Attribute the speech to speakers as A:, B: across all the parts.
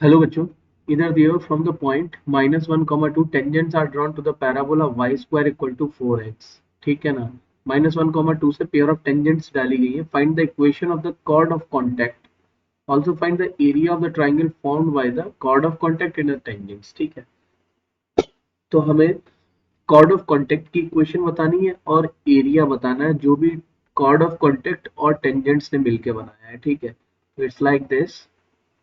A: Hello बच्चों, इधर दियो from the point -1, 2 tangents are drawn to the parabola y square equal to 4x। ठीक है ना। -1, 2 से पेयर ऑफ टेंजेंट्स डाली गई है। Find the equation of the chord of contact. Also find the area of the triangle formed by the chord of contact in the tangents. ठीक है, तो हमें कॉर्ड ऑफ कॉन्टैक्ट की इक्वेशन बतानी है और एरिया बताना है जो भी कॉर्ड ऑफ कॉन्टैक्ट और टेंजेंट्स ने मिलकर बनाया है। ठीक है, तो इट्स लाइक दिस।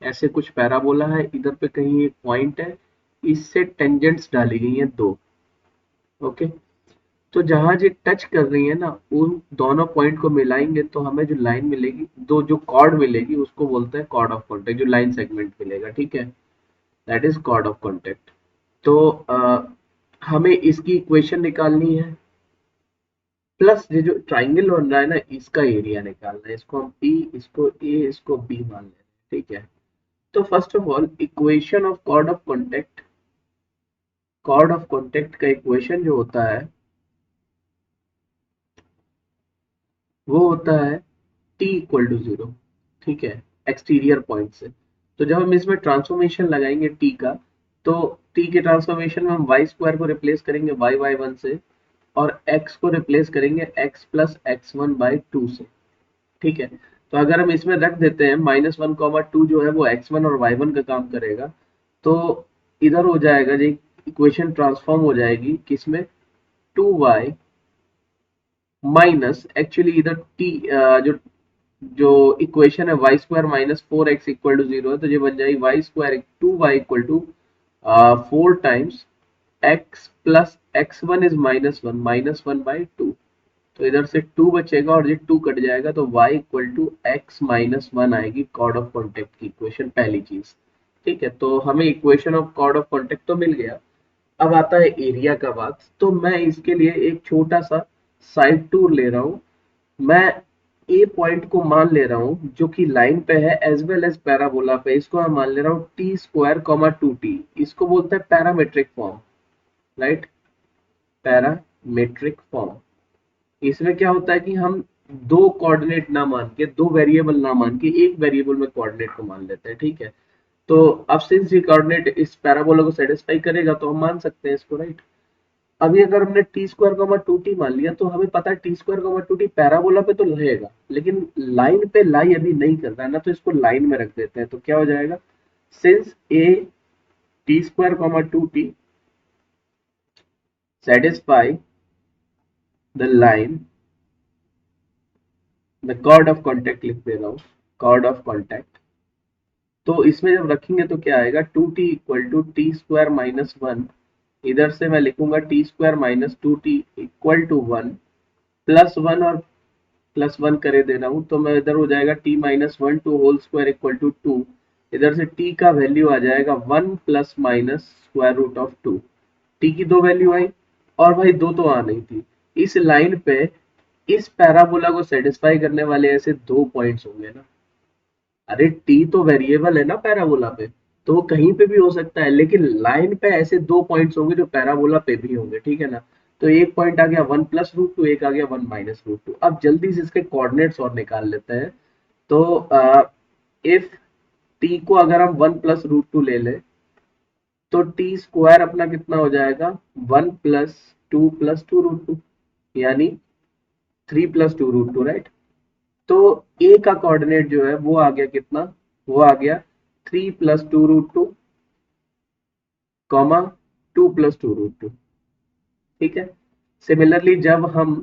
A: ऐसे कुछ पैराबोला है, इधर पे कहीं एक पॉइंट है, इससे टेंजेंट्स डाली गई हैं दो। ओके, तो जहां ये टच कर रही है ना, उन दोनों पॉइंट को मिलाएंगे तो हमें जो लाइन मिलेगी, दो जो कॉर्ड मिलेगी उसको बोलते हैं कॉर्ड ऑफ कॉन्टैक्ट। जो लाइन सेगमेंट मिलेगा, ठीक है, that is chord of contact. तो हमें इसकी इक्वेशन निकालनी है, प्लस ये जो ट्राइंगल बन रहा है ना, इसका एरिया निकालना है। इसको हम पी, इसको ए, इसको बी मान लेते हैं। ठीक है, तो first of all equation of chord of contact, chord of contact का इक्वेशन जो होता है वो होता है t इक्वल टू 0। ठीक है, एक्सटीरियर पॉइंट से। तो जब हम इसमें ट्रांसफॉर्मेशन लगाएंगे t का, तो t के ट्रांसफॉर्मेशन में हम y स्क्वायर को रिप्लेस करेंगे y1 से, और x को रिप्लेस करेंगे x प्लस x1/2 से। ठीक है, तो अगर हम इसमें रख देते हैं -1, 2 जो है वो x1 और y1 का काम करेगा, तो इधर हो जाएगा जी, इक्वेशन ट्रांसफॉर्म हो जाएगी किसमें, 2y माइनस, एक्चुअली इधर t जो जो इक्वेशन है Y square -4x equal to 0 है, तो ये बन जाएगी y square 2y equal to 4 times x plus x1 is -1 तो इधर से 2 बचेगा और ये 2 कट जाएगा, तो y इक्वल टू x-1 आएगी कॉर्ड ऑफ कॉन्टैक्ट की इक्वेशन, पहली चीज। ठीक है, तो हमें equation of chord of contact तो मिल गया। अब आता है एरिया का बात। तो मैं इसके लिए एक छोटा सा साइड टूर ले रहा हूँ। मैं ए पॉइंट को मान ले रहा हूँ जो कि लाइन पे है एज वेल एज पैराबोला पे। इसको मैं मान ले रहा हूँ टी स्क्वायर कॉमा 2t। इसको बोलते हैं parametric form, right, parametric form. इसमें क्या होता है कि हम दो कोऑर्डिनेट ना मान के, दो वेरिएबल ना मान के, एक वेरिएबल में कोऑर्डिनेट को मान लेते हैं। ठीक है, तो अब सिंस ये कोऑर्डिनेट इस पैराबोला को सेटिस्फाई करेगा तो हम मान सकते हैं इसको, राइट। अभी अगर हमने टी स्क्वायर कॉमा 2t मान लिया, तो हमें पता है T square comma 2t parabola पे तो रहेगा, लेकिन लाइन पे लाई अभी नहीं कर रहा है ना, तो इसको लाइन में रख देते हैं। तो क्या हो जाएगा, since a t square comma 2t satisfy the line, the chord of contact लिख दे रहा हूँ, कॉर्ड ऑफ कॉन्टैक्ट। तो इसमें जब रखेंगे तो क्या आएगा, 2t equal to T square -1। इधर से मैं लिखूंगा T square -2t equal to 1, +1 और +1 करे दे रहा हूँ, तो मैं इधर हो जाएगा t-1 to whole square equal to 2। इधर से t का वैल्यू आ जाएगा 1 plus minus square root of 2। t की दो वैल्यू आई, और भाई दो तो आ नहीं थी। इस लाइन पे इस पैराबोला को सेटिस्फाई करने वाले ऐसे दो पॉइंट्स होंगे ना। अरे टी तो वेरिएबल है ना पैराबोला पे, तो वो कहीं पे भी हो सकता है, लेकिन लाइन पे ऐसे दो पॉइंट्स होंगे जो पैराबोला पे भी होंगे। ठीक है ना, तो एक पॉइंट आ गया 1 + √2, एक आ गया 1 - √2। अब जल्दी से इसके कोऑर्डिनेट्स और निकाल लेते हैं। तो इफ टी को अगर हम 1 + √2 ले लें, तो टी स्क्वायर अपना कितना हो जाएगा, 1 + 2 + 2 √2, यानी 3 + 2 √2, राइट। तो ए का कोऑर्डिनेट जो है वो आ गया कितना, वो आ गया 3 + 2 √2 कॉमा 2 + 2 √2। ठीक है, सिमिलरली जब हम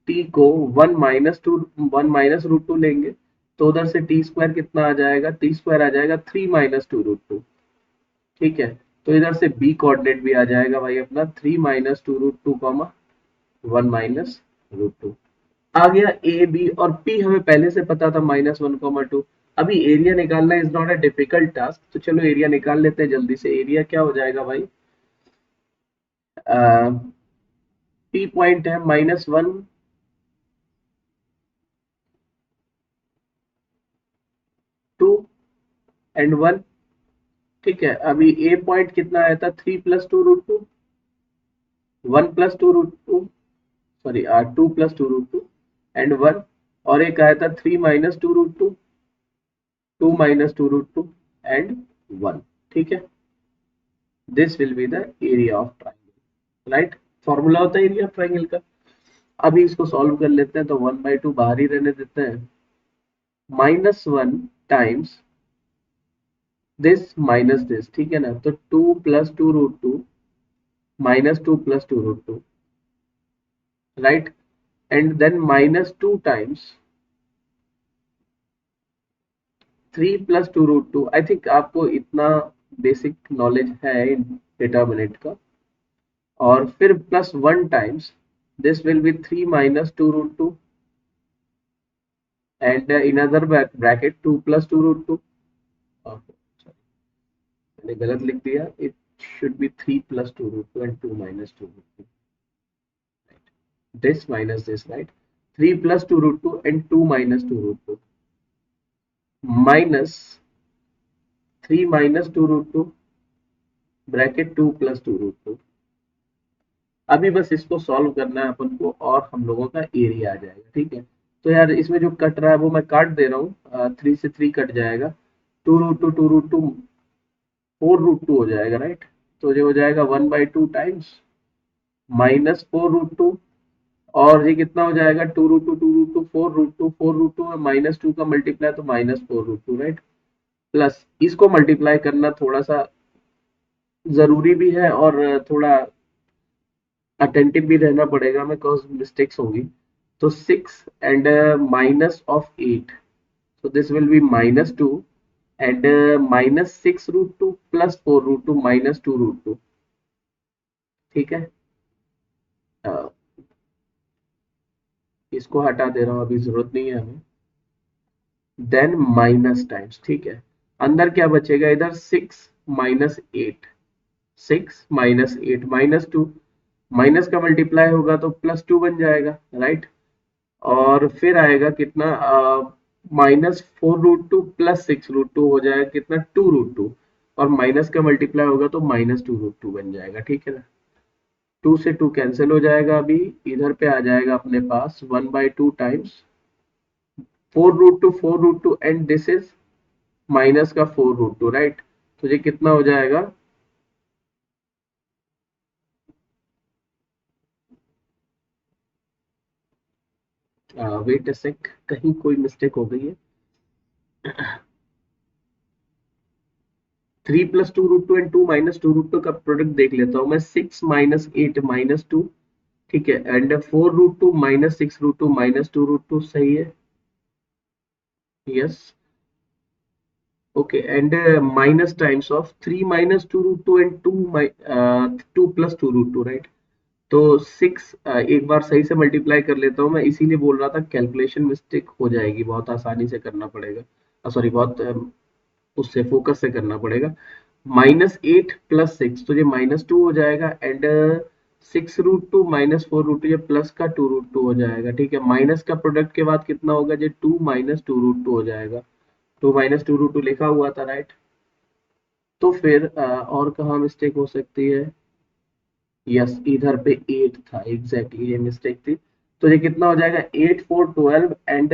A: टी को 1 - √2 लेंगे, तो उधर से टी स्क्वायर कितना आ जाएगा, टी स्क्वायर आ जाएगा 3 - 2 √2। ठीक है, तो इधर से बी कोऑर्डिनेट भी आ जाएगा भाई अपना 3 - 2 √2 कॉमा 1 - √2। आ गया ए बी और पी हमें पहले से पता था -1, 2। अभी एरिया निकालना is not a difficult task, तो चलो एरिया निकाल लेते हैं जल्दी से। एरिया क्या हो जाएगा भाई, पी पॉइंट है -1, 2 एंड 1। ठीक है, अभी ए पॉइंट कितना आया था, 3 + 2 √2, 1 + 2 √2, सॉरी 2 + 2 √2 एंड 1। और एक आया था 3 - 2 √2, 2 - 2 √2 and 1। This will be the area of triangle, right. Formula होता है एरिया ऑफ ट्राइंगल का। अभी इसको सॉल्व कर लेते हैं, तो 1/2 बाहर ही रहने देते हैं, -1 टाइम्स दिस माइनस दिस, ठीक है ना। तो 2 + 2√2 -2 + 2√2, right. And then -2 times 3 + 2√2। I think आपको इतना बेसिक नॉलेज है डिटर्मिनेंट का। और फिर +1 times this will be 3 - 2√2 and in other bracket 2 + 2√2। मैंने गलत लिख दिया, it should be 3 + 2√2 and 2 - 2√2, this minus this, right? 3 + 2√2 and 2 - 2√2 minus 3 - 2√2 bracket 2 + 2√2। अभी बस इसको सॉल्व करना है अपन को और हम लोगों का एरिया आ जाएगा, ठीक है। तो यार इसमें जो कट रहा है वो मैं काट दे रहा हूँ, 3 से 3 कट जाएगा, 2√2 2√2 4√2 हो जाएगा, राइट। तो ये हो जाएगा 1/2 टाइम्स -4√2, और ये कितना हो जाएगा 2√2 2√2 4√2 4√2 में -2 का मल्टीप्लाई तो -4√2, राइट। प्लस इसको मल्टीप्लाई करना थोड़ा सा जरूरी भी है और थोड़ा अटेंटिव भी रहना पड़ेगा, मैं बिकॉज मिस्टेक्स होंगी। तो 6 and -8, so this will be -2 and -6√2 + 4√2 -2√2, ठीक है। अ, इसको हटा दे रहा हूँ, अभी जरूरत नहीं है हमें। देन माइनस टाइम्स, ठीक है। अंदर क्या बचेगा, इधर 6 - 8, 6 - 8 -2, माइनस का मल्टीप्लाई होगा तो +2 बन जाएगा, राइट। और फिर आएगा कितना, -4√2 + 6√2 हो जाएगा कितना 2√2, और माइनस का मल्टीप्लाई होगा तो -2√2 बन जाएगा, ठीक है ना। 2 से 2 कैंसिल हो जाएगा, अभी इधर पे आ जाएगा अपने पास 1/2 times 4√2 4√2 and this is minus का 4√2, राइट। तो ये कितना हो जाएगा, वेट अ सेक, कहीं कोई मिस्टेक हो गई है। 3 + 2√2 एंड 2 - 2√2 का प्रोडक्ट देख लेता हूँ मैं, 6 - 8 -2, ठीक है। एंड 4√2 -6√2 -2√2, सही है, yes. Okay and minus times of 3 - 2√2 and 2 + 2√2, right. तो 6 एक बार सही से मल्टीप्लाई कर लेता हूँ मैं, इसीलिए बोल रहा था कैलकुलेशन मिस्टेक हो जाएगी, बहुत आसानी से करना पड़ेगा, सॉरी बहुत उससे फोकस से करना पड़ेगा। -8 + 6, तो ये -2 हो जाएगा एंड 6√2 -4√2, ये प्लस का 2√2 हो जाएगा, ठीक है। माइनस का प्रोडक्ट के बाद कितना होगा, ये 2 - 2√2 हो जाएगा, 2 - 2√2 लिखा हुआ था, राइट। तो फिर और कहाँ मिस्टेक हो सकती है, यस इधर पे 8 था, एग्जैक्टली ये मिस्टेक थी। तो ये कितना हो जाएगा, 8 4 12 एंड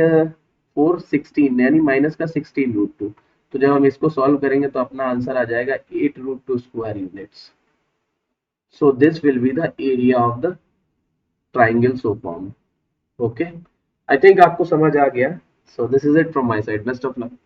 A: 4 16, यानी माइनस का 16√2। तो जब हम इसको सॉल्व करेंगे तो अपना आंसर आ जाएगा 8√2 square units. So this will be the area of the triangle so form. Okay, I think आपको समझ आ गया। So this is it from my side, best of luck.